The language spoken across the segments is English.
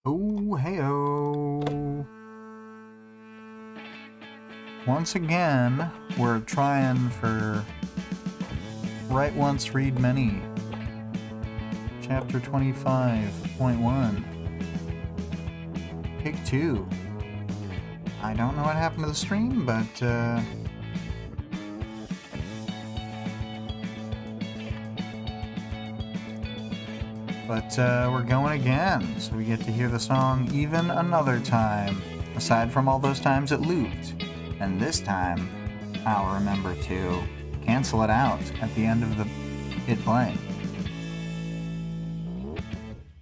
Oh, heyo. Once again, we're trying for Write Once, Read Many. Chapter 25.1. Take 2. I don't know what happened to the stream, but we're going again, so we get to hear the song even another time, aside from all those times it looped. And this time, I'll remember to cancel it out at the end of it playing.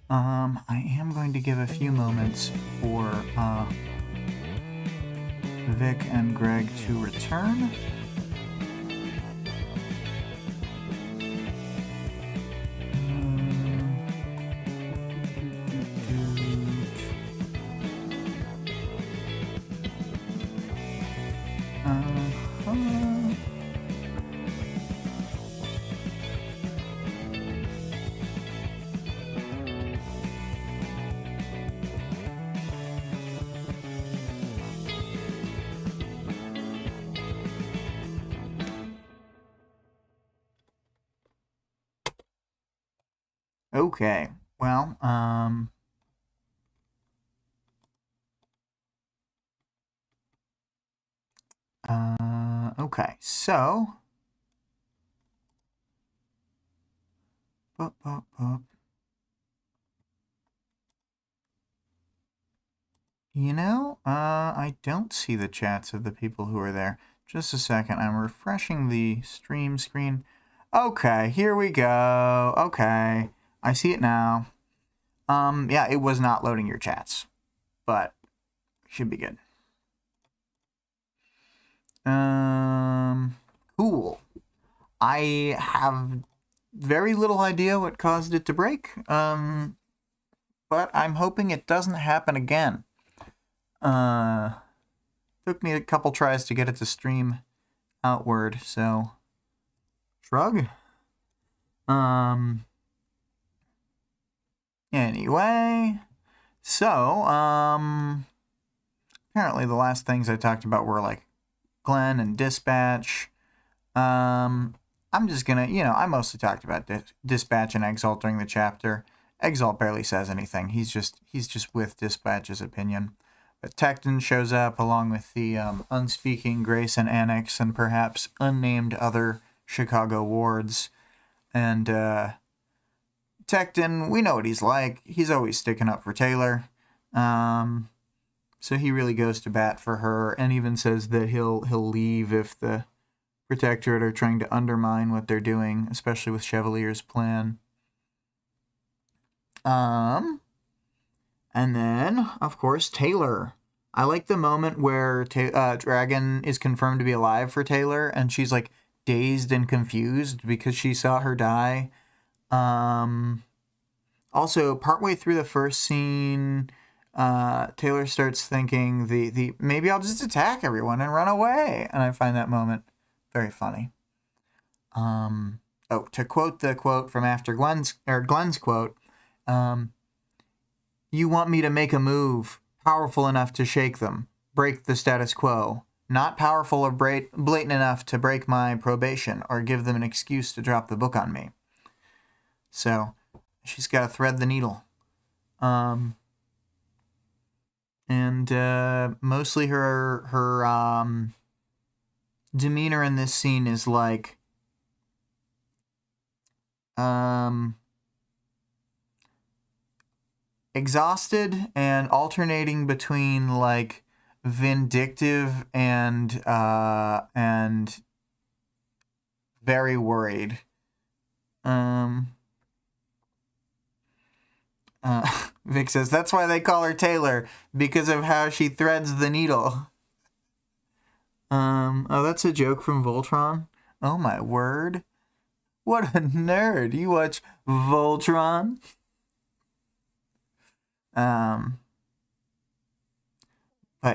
I am going to give a few moments for Vic and Greg to return. Okay, well, okay, so, you know, I don't see the chats of the people who are there. Just a second, I'm refreshing the stream screen. Okay, here we go. Okay, I see it now. Yeah, it was not loading your chats, but should be good. Cool. I have very little idea what caused it to break, but I'm hoping it doesn't happen again. Took me a couple tries to get it to stream outward, so shrug. Anyway, so apparently the last things I talked about were like Glenn and Dispatch. I'm just gonna, I mostly talked about Dispatch and Exalt during the chapter. Exalt barely says anything. He's just with Dispatch's opinion. But Tecton shows up along with the unspeaking Grace and Annex and perhaps unnamed other Chicago wards. And Tecton, we know what he's like. He's always sticking up for Taylor. So he really goes to bat for her and even says that he'll leave if the Protectorate are trying to undermine what they're doing, especially with Chevalier's plan. And then, of course, Taylor. I like the moment where Dragon is confirmed to be alive for Taylor, and she's like dazed and confused because she saw her die. Also, partway through the first scene, Taylor starts thinking maybe I'll just attack everyone and run away, and I find that moment very funny. To quote the quote from after Glenn's quote, you want me to make a move powerful enough to shake them, break the status quo, not powerful or blatant enough to break my probation or give them an excuse to drop the book on me. So she's got to thread the needle. And mostly her demeanor in this scene is like exhausted and alternating between like vindictive and very worried. Vic says that's why they call her Taylor, because of how she threads the needle. Oh, that's a joke from Voltron. Oh my word. What a nerd. You watch Voltron? But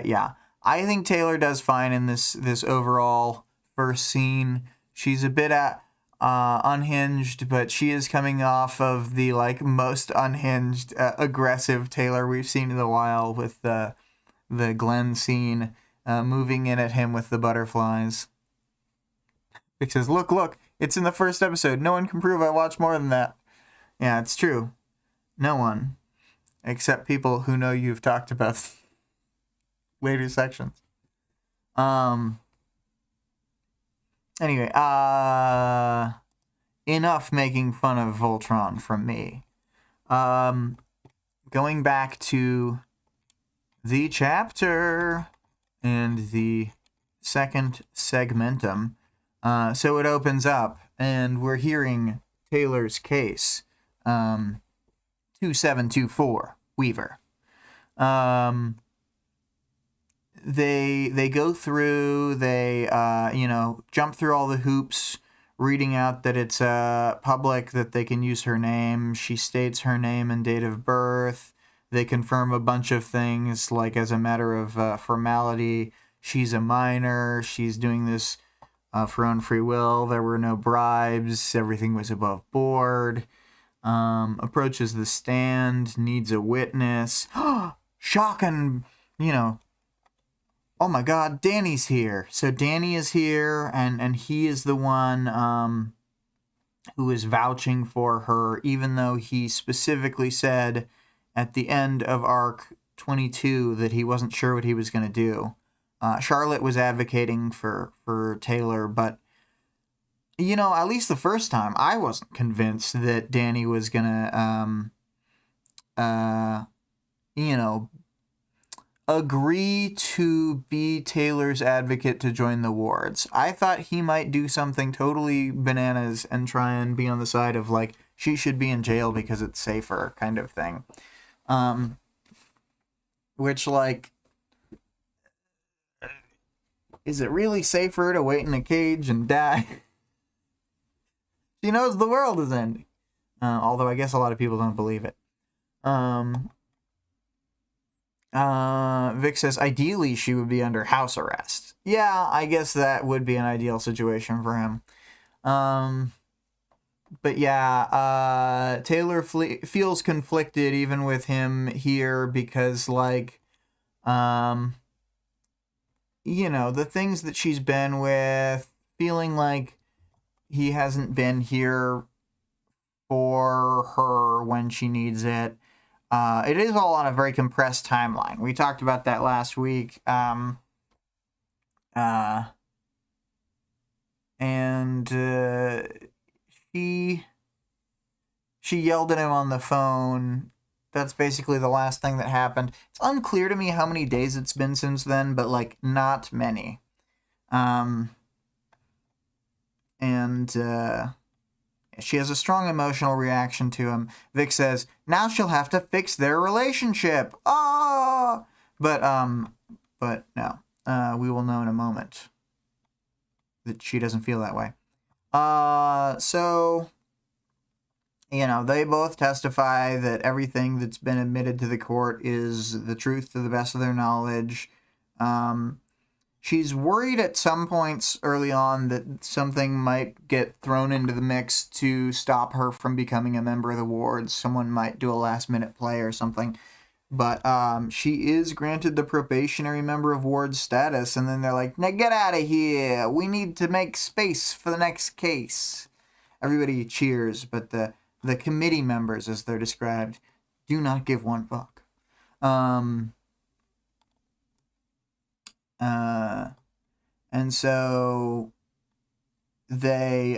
yeah, I think Taylor does fine in this overall first scene. She's a bit unhinged, but she is coming off of the like most unhinged, aggressive Taylor we've seen in a while with the Glenn scene, moving in at him with the butterflies. Vic says, look, it's in the first episode. No one can prove I watched more than that. Yeah, it's true. No one. Except people who know you've talked about later sections. Anyway, enough making fun of Voltron from me. Going back to the chapter and the second segmentum. So it opens up, and we're hearing Taylor's case. 2724, Weaver. They go through, they jump through all the hoops, reading out that it's public, that they can use her name. She states her name and date of birth. They confirm a bunch of things, like as a matter of formality, she's a minor, she's doing this of her own free will, there were no bribes, everything was above board. Approaches the stand, needs a witness. Shock and, oh my god, Danny's here. So Danny is here, and he is the one who is vouching for her, even though he specifically said at the end of arc 22 that he wasn't sure what he was going to do. Charlotte was advocating for Taylor, but at least the first time, I wasn't convinced that Danny was gonna, agree to be Taylor's advocate to join the wards. I thought he might do something totally bananas and try and be on the side of, like, she should be in jail because it's safer kind of thing. Which, like, is it really safer to wait in a cage and die? She knows the world is ending. Although I guess a lot of people don't believe it. Vic says, ideally she would be under house arrest. Yeah, I guess that would be an ideal situation for him. But yeah, Taylor feels conflicted even with him here because, like, the things that she's been with, feeling like he hasn't been here for her when she needs it. It is all on a very compressed timeline. We talked about that last week. She yelled at him on the phone. That's basically the last thing that happened. It's unclear to me how many days it's been since then, but, like, not many. She has a strong emotional reaction to him. Vic says, now she'll have to fix their relationship. Ah! But no. We will know in a moment that she doesn't feel that way. So, they both testify that everything that's been admitted to the court is the truth to the best of their knowledge. She's worried at some points early on that something might get thrown into the mix to stop her from becoming a member of the wards. Someone might do a last-minute play or something. But she is granted the probationary member of ward status, and then they're like, now get out of here. We need to make space for the next case. Everybody cheers, but the committee members, as they're described, do not give one fuck. And so they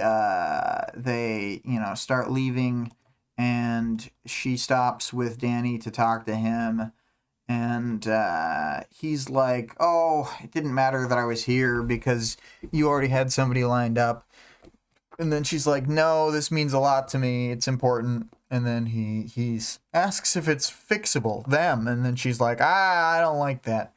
start leaving, and she stops with Danny to talk to him, and he's like, oh, it didn't matter that I was here because you already had somebody lined up. And then she's like, no, this means a lot to me, it's important. And then he asks if it's fixable, them, and then she's like, I don't like that.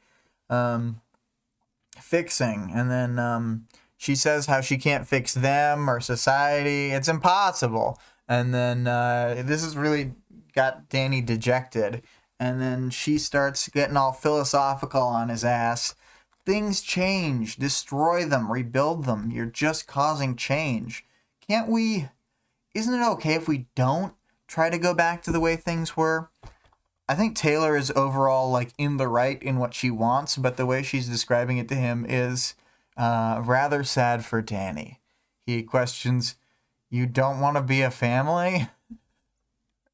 Fixing. And then she says how she can't fix them or society. It's impossible. And then this has really got Danny dejected. And then she starts getting all philosophical on his ass. Things change. Destroy them. Rebuild them. You're just causing change. isn't it okay if we don't try to go back to the way things were? I think Taylor is overall, like, in the right in what she wants, but the way she's describing it to him is rather sad for Danny. He questions, "You don't want to be a family?"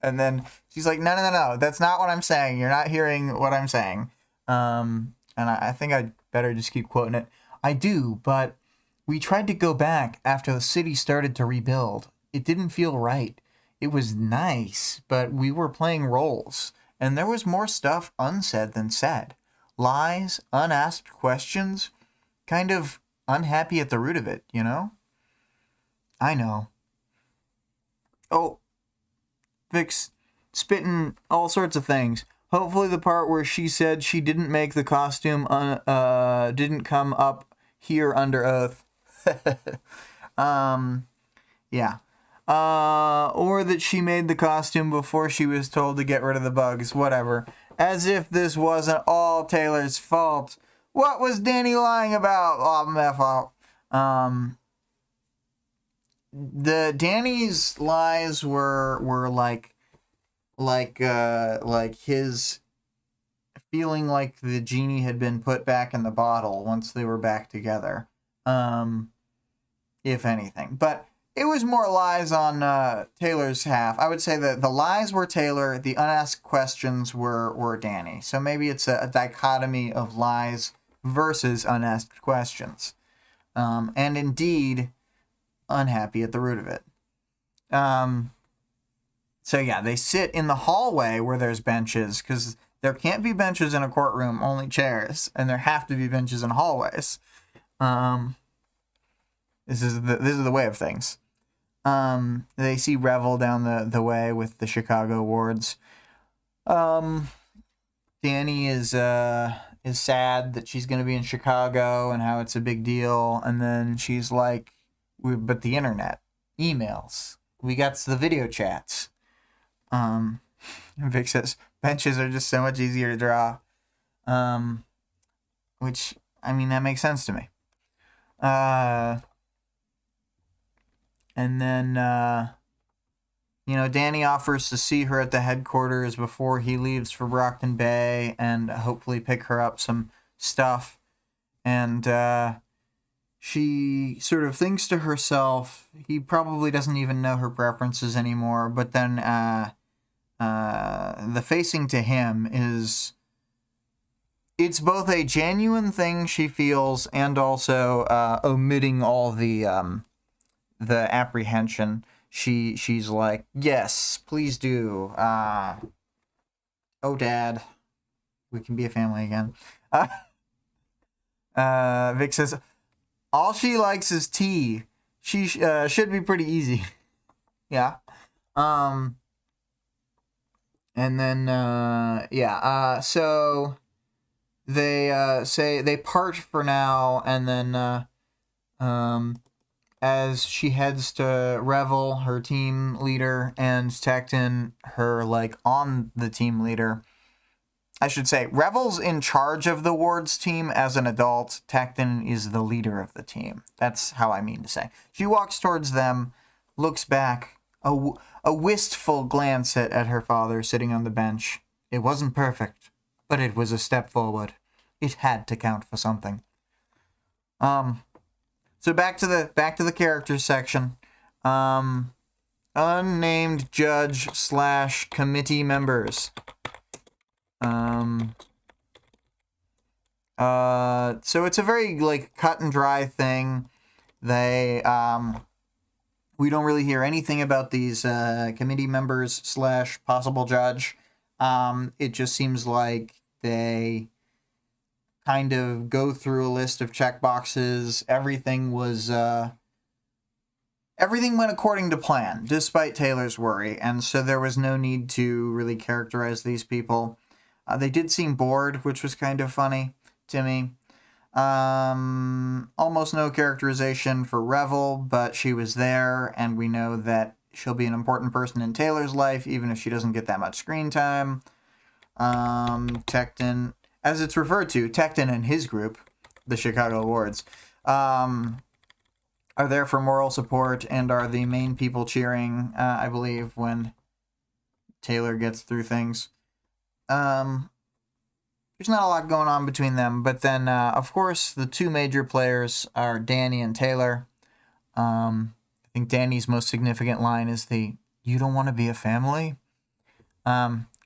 And then she's like, no, that's not what I'm saying. You're not hearing what I'm saying. And I think I'd better just keep quoting it. "I do, but we tried to go back after the city started to rebuild. It didn't feel right. It was nice, but we were playing roles. And there was more stuff unsaid than said. Lies, unasked questions. Kind of unhappy at the root of it, you know?" "I know." Oh, Vic's spitting all sorts of things. Hopefully the part where she said she didn't make the costume didn't come up here under oath. Yeah. Or that she made the costume before she was told to get rid of the bugs. Whatever. As if this wasn't all Taylor's fault. What was Danny lying about? Oh, my fault. The Danny's lies were like his feeling like the genie had been put back in the bottle once they were back together, if anything. But it was more lies on Taylor's half. I would say that the lies were Taylor, the unasked questions were Danny. So maybe it's a dichotomy of lies versus unasked questions. And indeed, unhappy at the root of it. So yeah, they sit in the hallway where there's benches, because there can't be benches in a courtroom, only chairs, and there have to be benches in hallways. This is the way of things. They see Revel down the way with the Chicago wards. Danny is sad that she's going to be in Chicago and how it's a big deal, and then she's like, "But the internet, emails, we got the video chats." Vic says, "Benches are just so much easier to draw." Which, I mean, that makes sense to me. And then, Danny offers to see her at the headquarters before he leaves for Brockton Bay and hopefully pick her up some stuff. And, she sort of thinks to herself, he probably doesn't even know her preferences anymore, but then, the facing to him is, it's both a genuine thing she feels and also omitting all the apprehension. She's like, "Yes, please do. Oh, Dad, we can be a family again." Vic says, "All she likes is tea. She should be pretty easy." Yeah. And then, so they say they part for now, and then, as she heads to Revel, her team leader, and Tecton, her, on the team leader. I should say, Revel's in charge of the wards team as an adult. Tecton is the leader of the team. That's how I mean to say. She walks towards them, looks back, a wistful glance at her father sitting on the bench. It wasn't perfect, but it was a step forward. It had to count for something. So back to the characters section. Unnamed judge / committee members. So it's a very cut and dry thing. They we don't really hear anything about these committee members / possible judge. It just seems like they kind of go through a list of checkboxes. Everything went according to plan, despite Taylor's worry, and so there was no need to really characterize these people. They did seem bored, which was kind of funny to me. Almost no characterization for Revel, but she was there, and we know that she'll be an important person in Taylor's life, even if she doesn't get that much screen time. Tecton, as it's referred to, Tecton and his group, the Chicago Wards, are there for moral support and are the main people cheering, I believe, when Taylor gets through things. There's not a lot going on between them, but then, of course, the two major players are Danny and Taylor. I think Danny's most significant line is the, "You don't want to be a family?"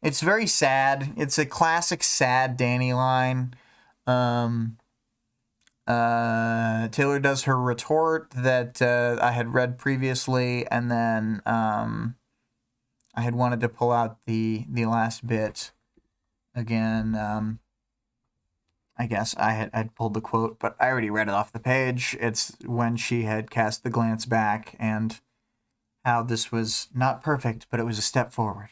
It's very sad. It's a classic sad Danny line. Taylor does her retort that I had read previously, and then I had wanted to pull out the last bit again. I guess I'd pulled the quote, but I already read it off the page. It's when she had cast the glance back and how this was not perfect, but it was a step forward.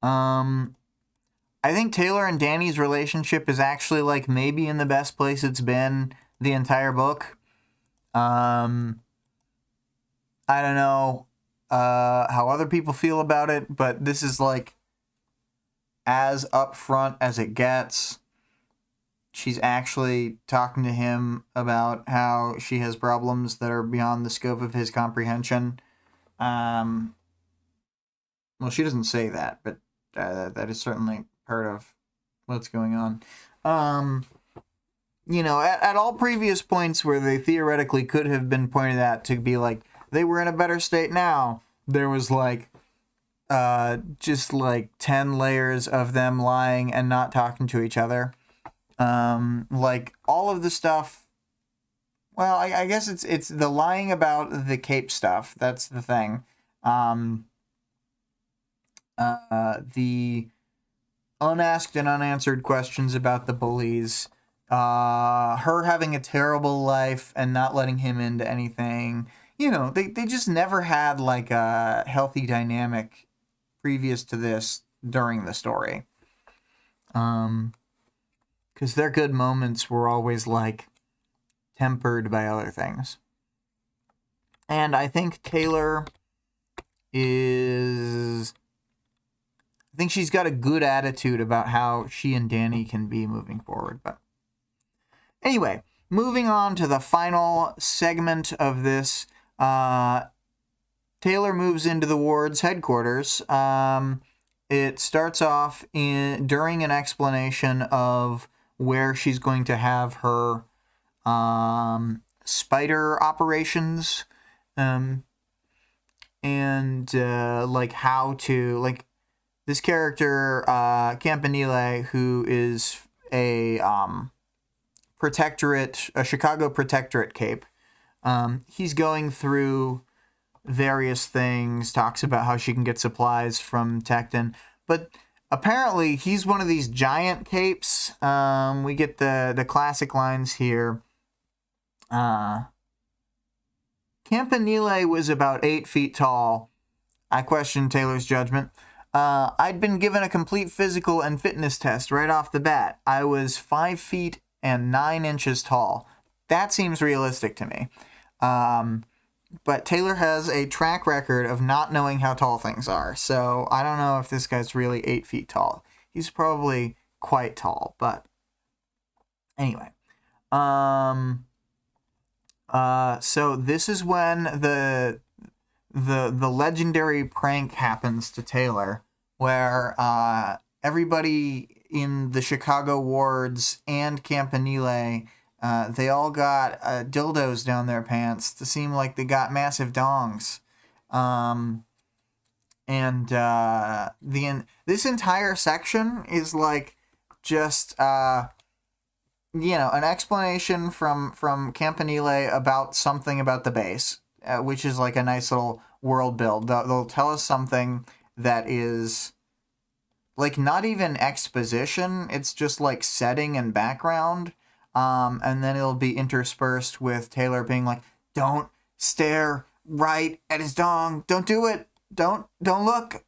I think Taylor and Danny's relationship is actually like maybe in the best place it's been the entire book. I don't know how other people feel about it, but this is like as upfront as it gets. She's actually talking to him about how she has problems that are beyond the scope of his comprehension. Well, she doesn't say that, but that is certainly part of what's going on. At all previous points where they theoretically could have been pointed at to be like, they were in a better state now, there was like, just like 10 layers of them lying and not talking to each other. Like all of the stuff, well, I guess it's the lying about the cape stuff. That's the thing. The unasked and unanswered questions about the bullies, her having a terrible life and not letting him into anything. They just never had like a healthy dynamic previous to this during the story. Because their good moments were always like tempered by other things. And I think Taylor is... I think she's got a good attitude about how she and Danny can be moving forward. But anyway, moving on to the final segment of this. Taylor moves into the ward's headquarters. It starts off during an explanation of where she's going to have her spider operations, and like how to, like, this character, Campanile, who is a Chicago protectorate cape, he's going through various things, talks about how she can get supplies from Tecton, but apparently he's one of these giant capes. We get the classic lines here. Campanile was about 8 feet tall. I questioned Taylor's judgment. I'd been given a complete physical and fitness test right off the bat. I was 5 feet and 9 inches tall. That seems realistic to me. But Taylor has a track record of not knowing how tall things are, so I don't know if this guy's really 8 feet tall. He's probably quite tall, but anyway. So this is when the legendary prank happens to Taylor, where everybody in the Chicago wards and Campanile, they all got dildos down their pants to seem like they got massive dongs. This entire section is like just an explanation from Campanile about something about the base, which is like a nice little world build. They'll tell us something that is like not even exposition, it's just like setting and background. And then it'll be interspersed with Taylor being like, "Don't stare right at his dong. Don't do it. Don't look."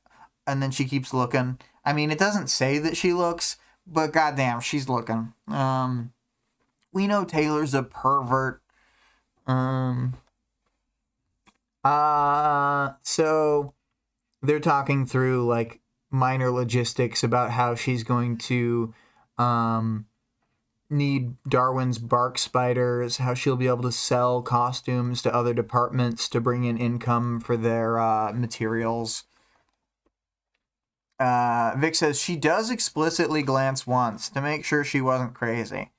And then she keeps looking. I mean, it doesn't say that she looks, but goddamn, she's looking. We know Taylor's a pervert. So they're talking through like minor logistics about how she's going to need Darwin's bark spiders, how she'll be able to sell costumes to other departments to bring in income for their materials. Vic says she does explicitly glance once to make sure she wasn't crazy.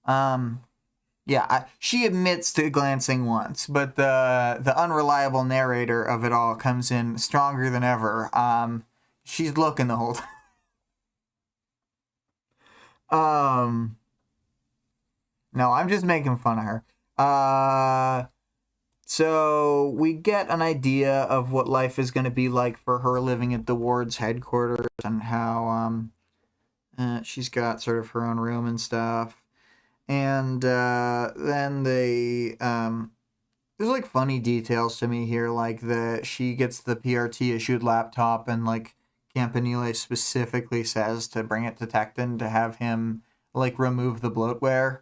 Yeah, she admits to glancing once, but the unreliable narrator of it all comes in stronger than ever. She's looking the whole time. No, I'm just making fun of her. So we get an idea of what life is going to be like for her living at the ward's headquarters and how she's got sort of her own room and stuff. And then they there's like funny details to me here, like she gets the PRT issued laptop, and like Campanile specifically says to bring it to Tecton to have him like remove the bloatware,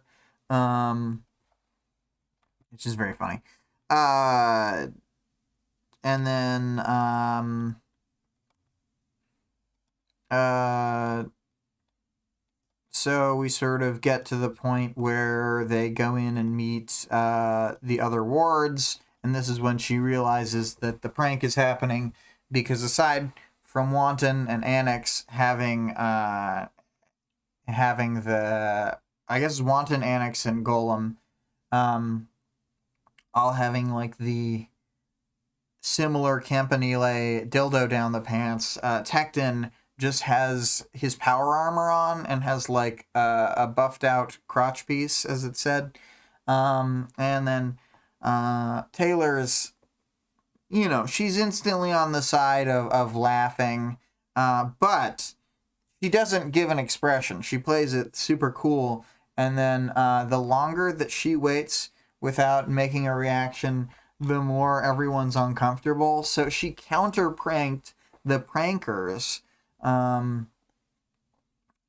which is very funny. And then so we sort of get to the point where they go in and meet the other wards, and this is when she realizes that the prank is happening, because aside from Wanton and Annex having the, I guess Wanton, Annex, and Golem all having like the similar Campanile dildo down the pants, Tecton just has his power armor on and has like a buffed out crotch piece, as it said. And then Taylor's, she's instantly on the side of laughing, but she doesn't give an expression. She plays it super cool. And then the longer that she waits without making a reaction, the more everyone's uncomfortable. So she counter-pranked the prankers.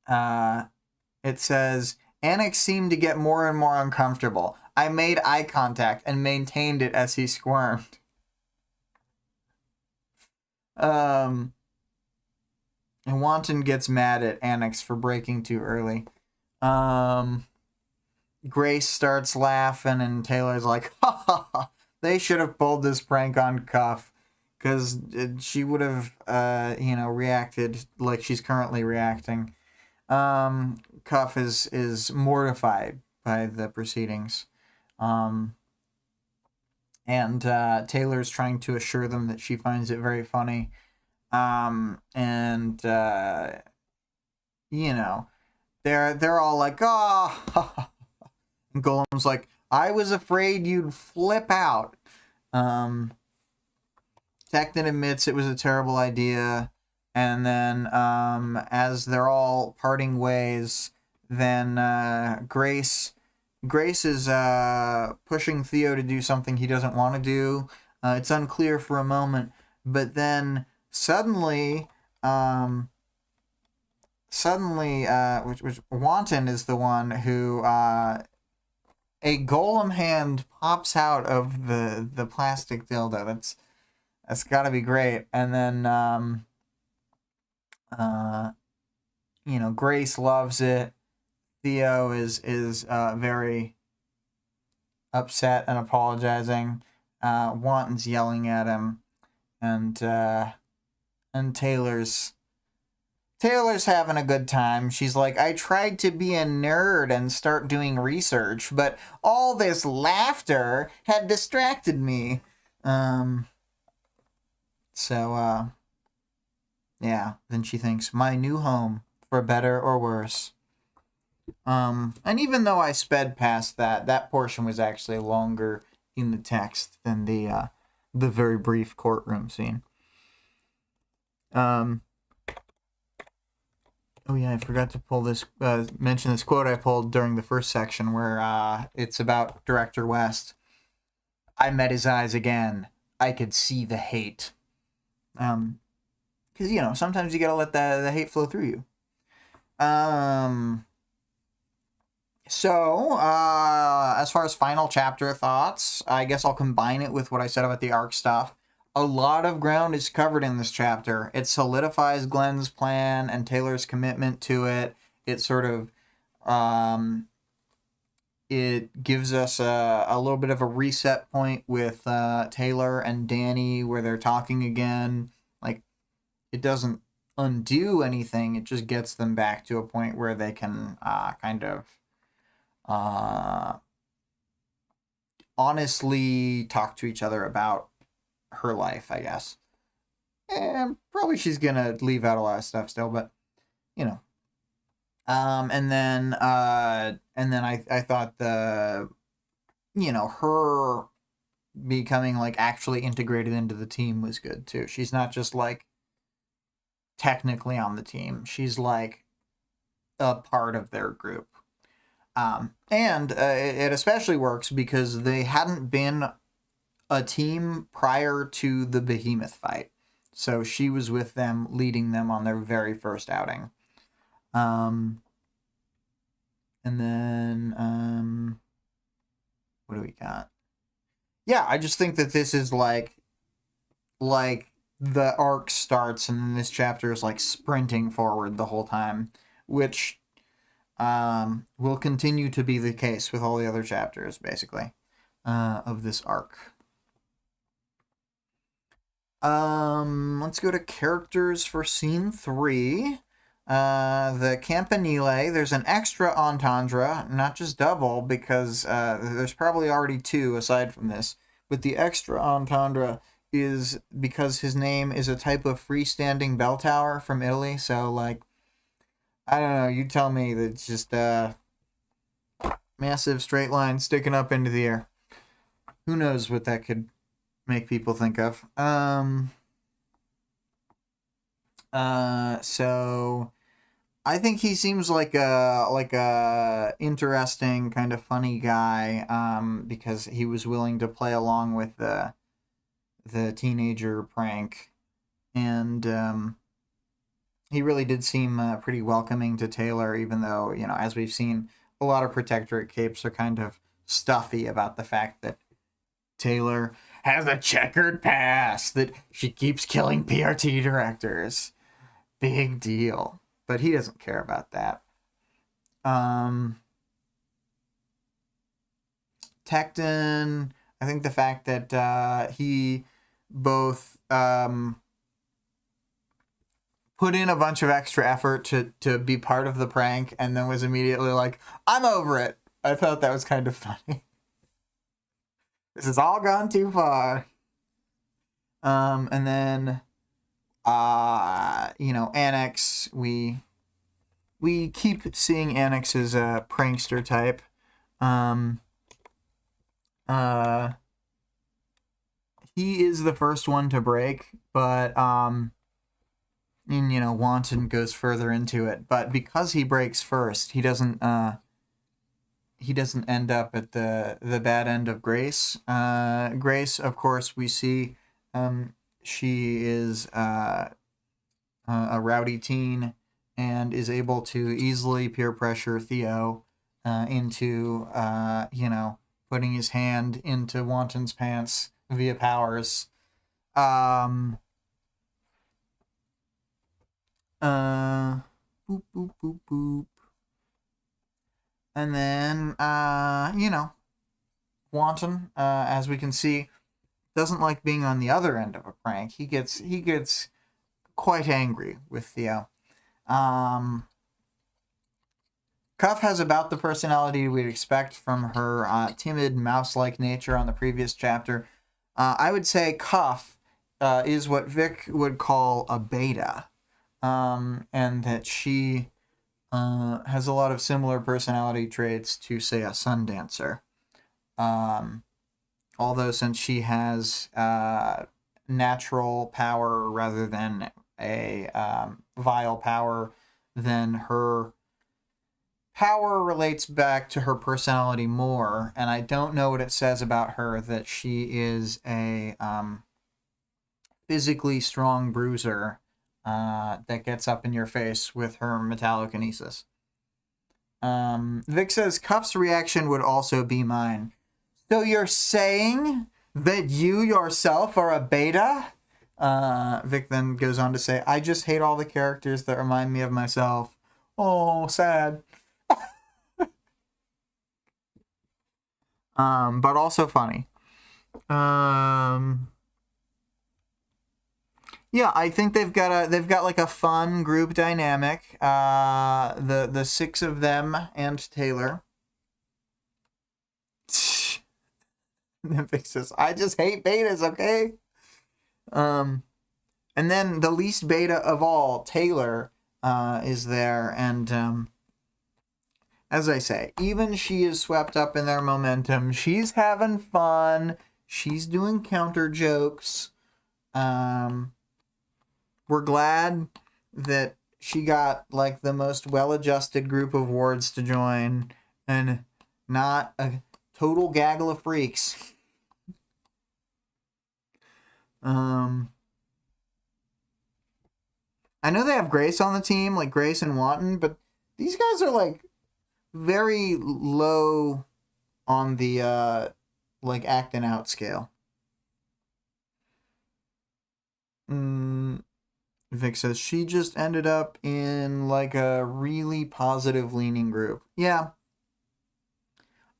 It says, Annex seemed to get more and more uncomfortable. I made eye contact and maintained it as he squirmed. And Wanton gets mad at Annex for breaking too early. Grace starts laughing, and Taylor's like, ha ha ha, they should have pulled this prank on Cuff, because she would have, reacted like she's currently reacting. Cuff is mortified by the proceedings. And Taylor's trying to assure them that she finds it very funny. They're all like, oh, and Golem's like, I was afraid you'd flip out. Tecton admits it was a terrible idea, and then as they're all parting ways, then Grace is pushing Theo to do something he doesn't want to do. It's unclear for a moment, but then suddenly, which Wanton is the one who a golem hand pops out of the plastic dildo. That's got to be great. And then Grace loves it. Theo is very upset and apologizing. Wanton's yelling at him, and Taylor's having a good time. She's like, I tried to be a nerd and start doing research, but all this laughter had distracted me. Yeah, then she thinks, my new home, for better or worse. And even though I sped past that portion was actually longer in the text than the very brief courtroom scene. Oh yeah, I forgot to pull this, mention this quote I pulled during the first section where it's about Director West. I met his eyes again. I could see the hate. Because, sometimes you gotta let the hate flow through you. So, as far as final chapter thoughts, I guess I'll combine it with what I said about the arc stuff. A lot of ground is covered in this chapter. It solidifies Glenn's plan and Taylor's commitment to it. It sort of it gives us a little bit of a reset point with Taylor and Danny where they're talking again. Like, it doesn't undo anything. It just gets them back to a point where they can kind of honestly talk to each other about her life, I guess. And probably she's gonna leave out a lot of stuff still, but you know. And then I thought her becoming like actually integrated into the team was good too. She's not just like technically on the team. She's like a part of their group. And it especially works because they hadn't been a team prior to the Behemoth fight. So she was with them, leading them on their very first outing. And then, what do we got? Yeah, I just think that this is like the arc starts and this chapter is like sprinting forward the whole time, which will continue to be the case with all the other chapters, basically, of this arc. Let's go to characters for scene 3. The Campanile, there's an extra entendre, not just double, because there's probably already 2 aside from this, but the extra entendre is because his name is a type of freestanding bell tower from Italy, so, like, I don't know, you tell me that it's just a massive straight line sticking up into the air. Who knows what that could make people think of. So I think he seems like a interesting kind of funny guy, because he was willing to play along with the teenager prank, and he really did seem pretty welcoming to Taylor, even though, as we've seen, a lot of Protectorate capes are kind of stuffy about the fact that Taylor has a checkered past, that she keeps killing PRT directors. Big deal. But he doesn't care about that. Tecton, I think the fact that he both put in a bunch of extra effort to be part of the prank and then was immediately like, I'm over it. I thought that was kind of funny. This has all gone too far. And then, Annex, we keep seeing Annex as a prankster type. He is the first one to break, but, Wanton goes further into it. But because he breaks first, he doesn't end up at the bad end of Grace. Grace, of course, we see she is a rowdy teen and is able to easily peer pressure Theo into, putting his hand into Wanton's pants via powers. Boop, boop, boop, boop. And then, Wanton, as we can see, doesn't like being on the other end of a prank. He gets quite angry with Theo. Cuff has about the personality we'd expect from her timid, mouse-like nature on the previous chapter. I would say Cuff is what Vic would call a beta, and that she has a lot of similar personality traits to, say, a Sundancer. Although since she has natural power rather than a vile power, then her power relates back to her personality more, and I don't know what it says about her that she is a physically strong bruiser that gets up in your face with her metallokinesis. Vic says Cuff's reaction would also be mine. So you're saying that you yourself are a beta? Vic then goes on to say, I just hate all the characters that remind me of myself. Oh, sad. but also funny. Yeah, I think they've got like a fun group dynamic. The six of them and Taylor. Nymphic says, I just hate betas, okay? And then the least beta of all, Taylor, is there, and as I say, even she is swept up in their momentum. She's having fun. She's doing counter jokes. We're glad that she got like the most well-adjusted group of wards to join, and not a total gaggle of freaks. I know they have Grace on the team, like Grace and Wanton, but these guys are like very low on the like acting out scale. Vic says she just ended up in like a really positive leaning group. Yeah.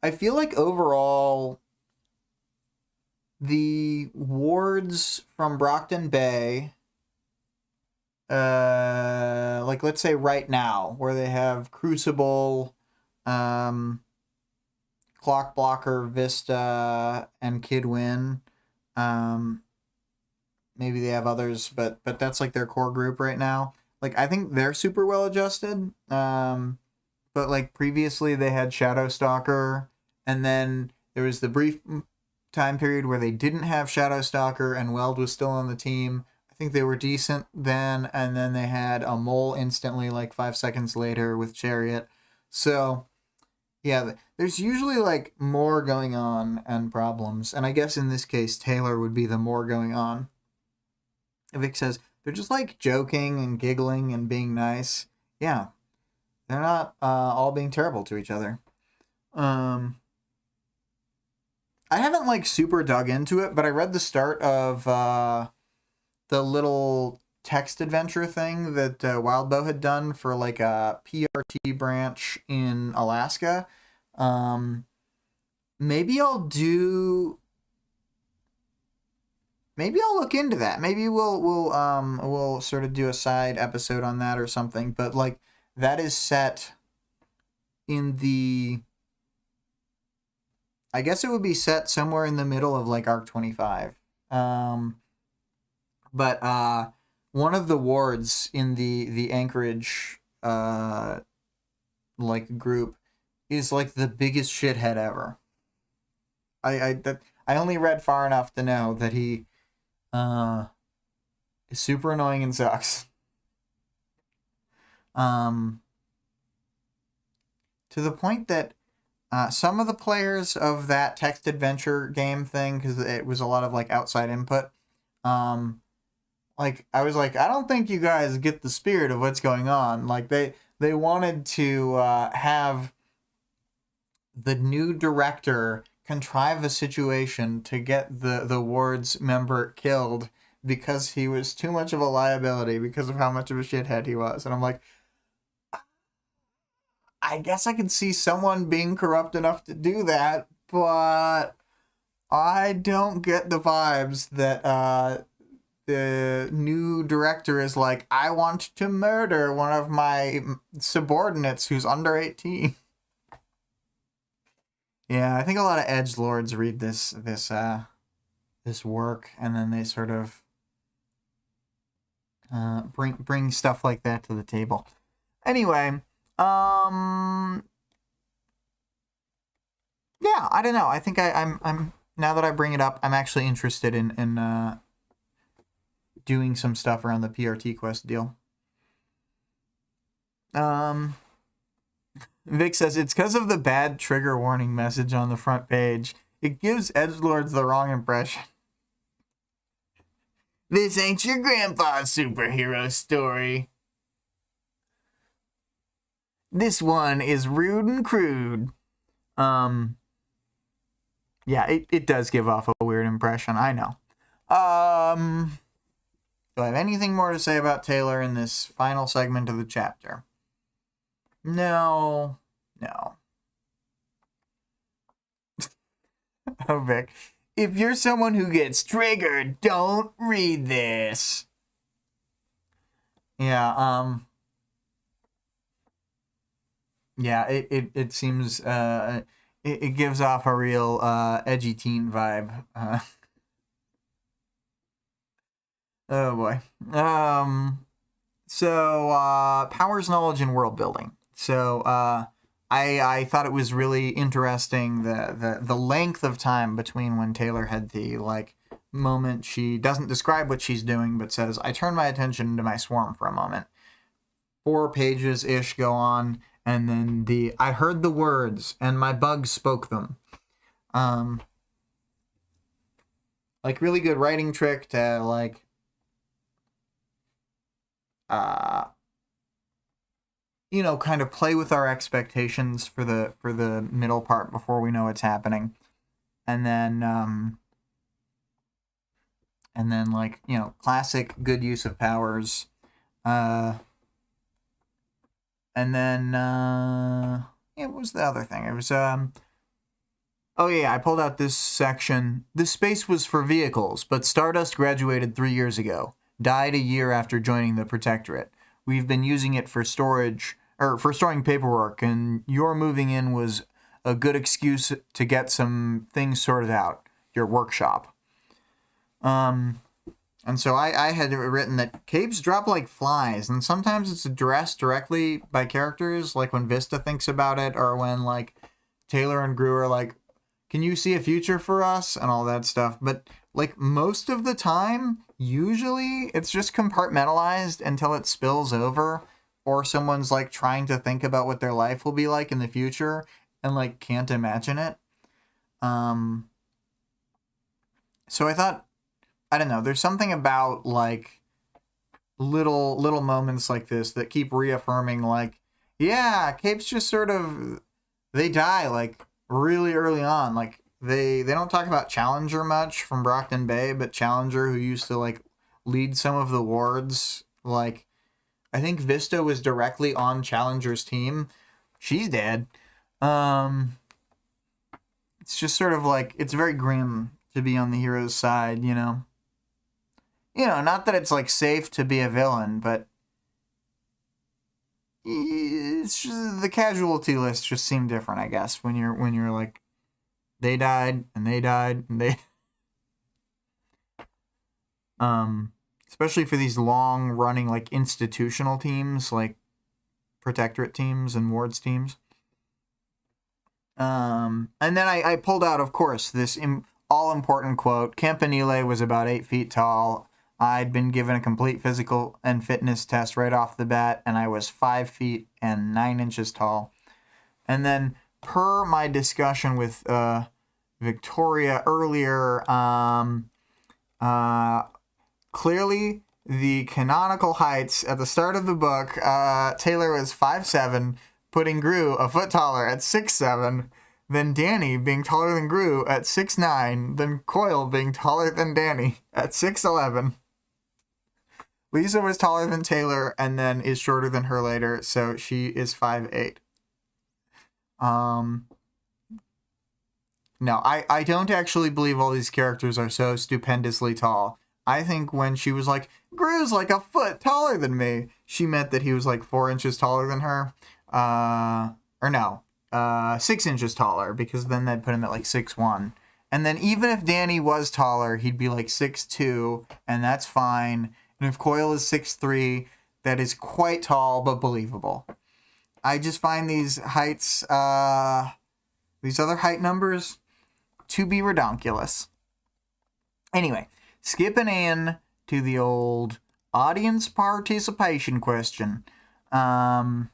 I feel like overall the wards from Brockton Bay, like let's say right now, where they have Crucible, Clock Blocker, Vista, and Kidwin. Maybe they have others, but that's like their core group right now. Like I think they're super well adjusted. But like previously they had Shadow Stalker, and then there was the brief time period where they didn't have Shadow Stalker and Weld was still on the team. I think they were decent then, and then they had a Mole instantly like 5 seconds later with Chariot. So yeah, there's usually like more going on and problems, and I guess in this case Taylor would be the more going on. Vic says they're just like joking and giggling and being nice. Yeah, they're not all being terrible to each other. I haven't like super dug into it, but I read the start of the little text adventure thing that Wildbow had done for like a PRT branch in Alaska. Maybe I'll look into that. Maybe we'll sort of do a side episode on that or something. But like that is set in the, I guess it would be set somewhere in the middle of like Arc 25. But one of the wards in the Anchorage like group is like the biggest shithead ever. I only read far enough to know that he is super annoying and sucks. To the point that some of the players of that text adventure game thing, because it was a lot of like outside input, like I was like, I don't think you guys get the spirit of what's going on. Like they wanted to have the new director contrive a situation to get the ward's member killed because he was too much of a liability because of how much of a shithead he was. And I'm like, I guess I can see someone being corrupt enough to do that, but I don't get the vibes that the new director is like, I want to murder one of my subordinates who's under 18. Yeah, I think a lot of edgelords read this work, and then they sort of bring stuff like that to the table. Anyway, yeah, I don't know. I think I'm now that I bring it up, I'm actually interested in doing some stuff around the PRT quest deal. Vic says it's because of the bad trigger warning message on the front page. It gives edgelords the wrong impression. This ain't your grandpa's superhero story. This one is rude and crude. Yeah, it does give off a weird impression, I know. Do I have anything more to say about Taylor in this final segment of the chapter? No. Oh, Vic. If you're someone who gets triggered, don't read this. Yeah, yeah, it seems, it gives off a real, edgy teen vibe. Oh boy. So, powers, knowledge, and world building. So, I thought it was really interesting the length of time between when Taylor had the, like, moment she doesn't describe what she's doing, but says, I turn my attention to my swarm for a moment. 4 pages-ish go on, and then I heard the words, and my bugs spoke them. Like, really good writing trick to, like, kind of play with our expectations for the middle part before we know what's happening, and then like, classic good use of powers, and then what was the other thing? It was oh yeah, I pulled out this section. This space was for vehicles, but Stardust graduated 3 years ago. Died a year after joining the Protectorate. We've been using it for storage, or for storing paperwork, and your moving in was a good excuse to get some things sorted out. Your workshop. And so I had written that capes drop like flies, and sometimes it's addressed directly by characters, like when Vista thinks about it, or when, like, Taylor and Gru are like, can you see a future for us? And all that stuff. But, like, most of the time, usually, it's just compartmentalized until it spills over, or someone's, like, trying to think about what their life will be like in the future, and, like, can't imagine it. So I thought, I don't know, there's something about, like, little moments like this that keep reaffirming, like, yeah, capes just sort of, they die, like, really early on. Like, they don't talk about Challenger much from Brockton Bay, but Challenger, who used to, like, lead some of the wards, like, I think Vista was directly on Challenger's team. She's dead. It's just sort of like, it's very grim to be on the hero's side, not that it's, like, safe to be a villain, but it's just, the casualty list just seemed different, I guess, when you're like, they died and they died and they especially for these long running, like, institutional teams, like Protectorate teams and Wards teams. And then I pulled out, of course, this all important quote. Campanile was about 8 feet tall. I'd been given a complete physical and fitness test right off the bat, and I was 5 feet and 9 inches tall. And then, per my discussion with Victoria earlier, clearly the canonical heights at the start of the book, Taylor was 5'7", putting Gru a foot taller at 6'7", then Danny being taller than Gru at 6'9", then Coil being taller than Danny at 6'11". Lisa was taller than Taylor and then is shorter than her later, so she is 5'8". No, I don't actually believe all these characters are so stupendously tall. I think when she was like, Gru's like a foot taller than me, she meant that he was like 4 inches taller than her. 6 inches taller, because then they'd put him at like 6'1". And then even if Danny was taller, he'd be like 6'2", and that's fine. And if Coil is 6'3", that is quite tall, but believable. I just find these heights, these other height numbers, to be redonkulous. Anyway, skipping in to the old audience participation question. You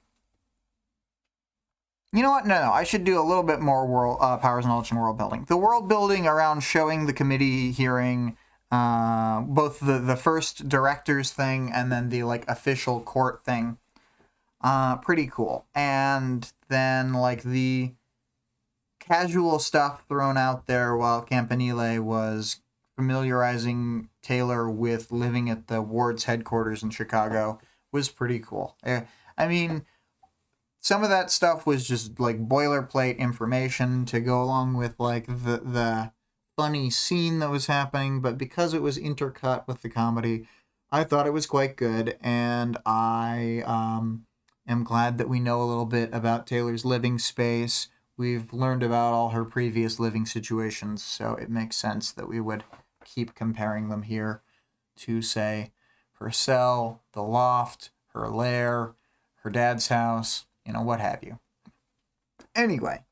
know what? No, I should do a little bit more world powers, knowledge, and world building. The world building around showing the committee hearing, both the first director's thing and then the, like, official court thing, pretty cool. And then, like, the casual stuff thrown out there while Campanile was familiarizing Taylor with living at the ward's headquarters in Chicago was pretty cool. I mean, some of that stuff was just like boilerplate information to go along with like the funny scene that was happening, but because it was intercut with the comedy, I thought it was quite good, and I am glad that we know a little bit about Taylor's living space. We've learned about all her previous living situations, so it makes sense that we would keep comparing them here to, say, her cell, the loft, her lair, her dad's house, you know, what have you. Anyway,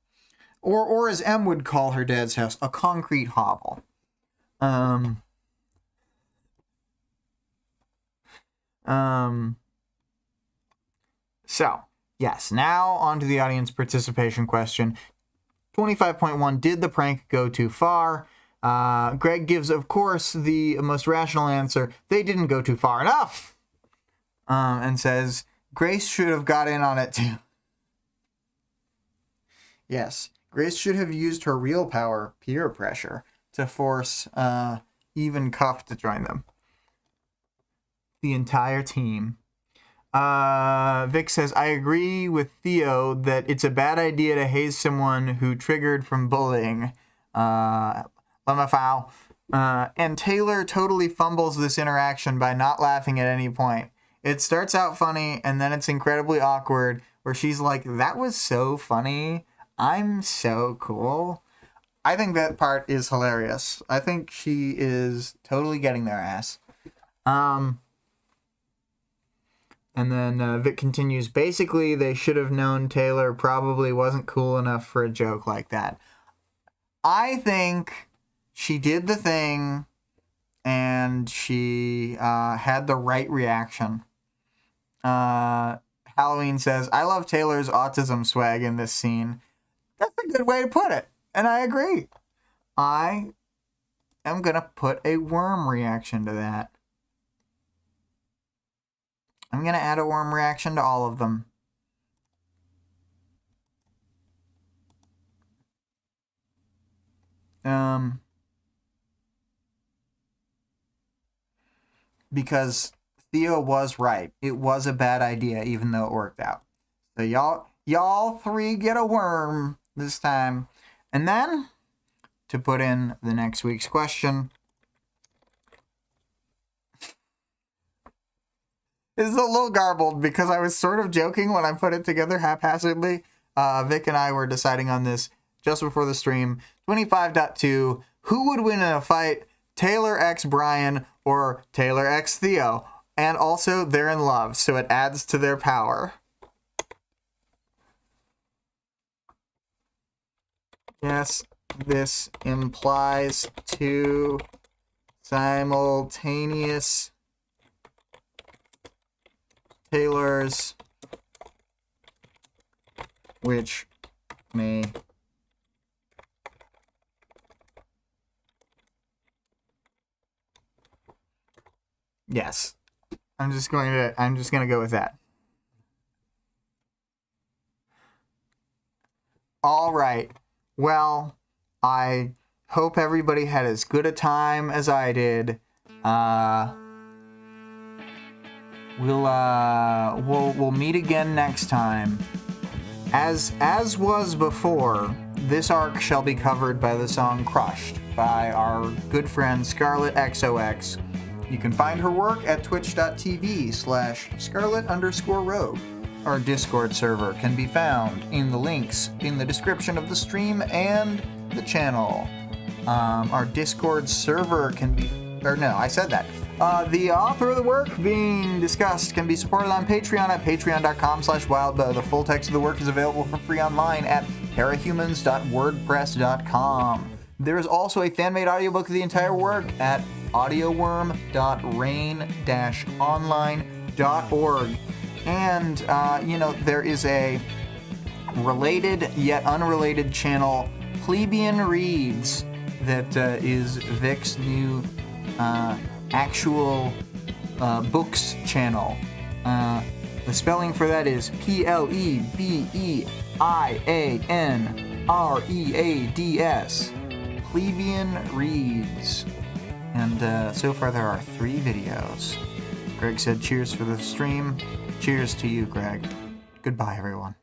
or as M would call her dad's house, a concrete hovel. So, yes, now on to the audience participation question. 25.1, did the prank go too far? Greg gives, of course, the most rational answer. They didn't go too far enough. And says, Grace should have got in on it too. Yes, Grace should have used her real power, peer pressure, to force even Cuff to join them. The entire team. Vic says, I agree with Theo that it's a bad idea to haze someone who triggered from bullying. Lemmafoul. And Taylor totally fumbles this interaction by not laughing at any point. It starts out funny, and then it's incredibly awkward, where she's like, that was so funny. I'm so cool. I think that part is hilarious. I think she is totally getting their ass. And then Vic continues, basically, they should have known Taylor probably wasn't cool enough for a joke like that. I think she did the thing, and she had the right reaction. Halloween says, I love Taylor's autism swag in this scene. That's a good way to put it, and I agree. I am going to put a worm reaction to that. I'm going to add a worm reaction to all of them. Because Theo was right. It was a bad idea, even though it worked out. So y'all three get a worm this time. And then, to put in the next week's question, this is a little garbled because I was sort of joking when I put it together haphazardly. Vic and I were deciding on this just before the stream. 25.2, who would win in a fight, Taylor x Brian or Taylor x Theo? And also, they're in love, so it adds to their power. Yes, this implies two simultaneous Taylors, which may yes. I'm just gonna go with that. All right. Well, I hope everybody had as good a time as I did. We'll meet again next time. As was before, this arc shall be covered by the song Crushed by our good friend ScarlettXOX. You can find her work at twitch.tv/Scarlett_Rogue. Our Discord server can be found in the links in the description of the stream and the channel. Our Discord server can be... The author of the work being discussed can be supported on Patreon at patreon.com/wildbow. The full text of the work is available for free online at parahumans.wordpress.com. There is also a fan-made audiobook of the entire work at audioworm.rain-online.org. And, there is a related yet unrelated channel, Plebeian Reads, that is Vic's new actual books channel. The spelling for that is PLEBEIANREADS. Plebeian Reads. And so far there are 3 videos. Greg said cheers for the stream. Cheers to you, Greg. Goodbye, everyone.